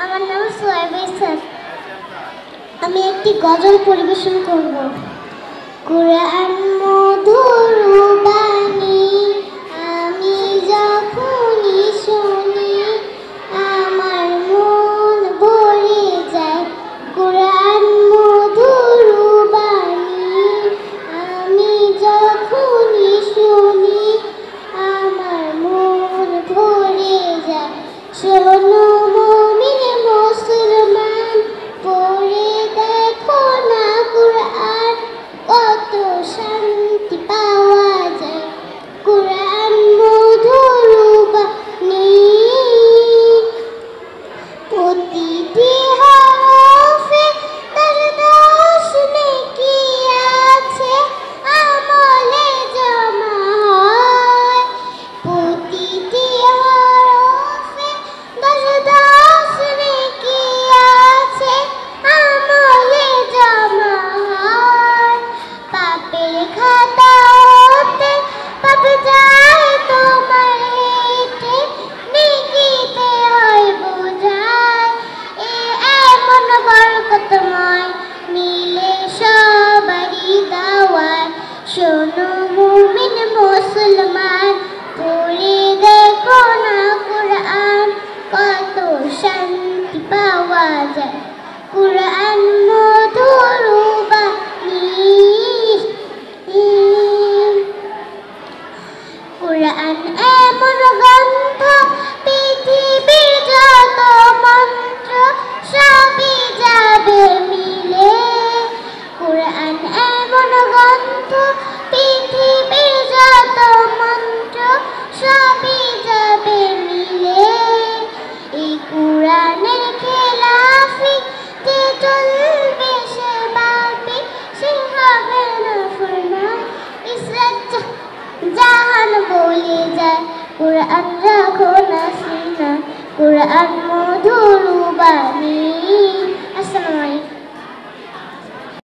আমার নাম সোয়াইবা ইসরাত। আমি একটি গজল পরিবেশন করব। কুরআন মধুর বাণী আমি যখনই শুনি আমার মন ভরে যায়। কুরআন মধুর বাণী আমি যখনই শুনি আমার মন ভরে যায়। শোনো মুমিন মুসলমান, পড়ে দেখো না কুরআন, কত শান্তি পাওয়া যায়। কুরআন মধুর বাণী প্রতিটি হরফে তার 10 নেকি আছে, আমলে জমা হয়। প্রতিটি হরফে 10 নেকি আছে, আমলে জমা হয়। পাপের খাতা হতে পাপ যায় তোমার হেঁটে, নেকিতে হয় বোঝায়। এমন বরকতময় মিলে সবারই দাওয়ায়। শোনো মুমিন মুসলমান, পড়ে দেখো না কুরআন, কত শান্তি পাওয়া যায়। কুরআন মধুর বাণী। কুরআন এমন গ্রন্থ, পৃথিবীর যত মন্ত্র সবই যাবে মিলে। কুরআন এমন গ্রন্থ, পৃথিবীর যত মন্ত্র সবই যাবে মিলে। এই কুরআনের খেলাফি যে চলবে সে বাপি, সে হবে না ফরমান। ইসরাত জাহান বলে যায়, কুরআন রাখো না সিনা, কুরআন মধুর বাণী।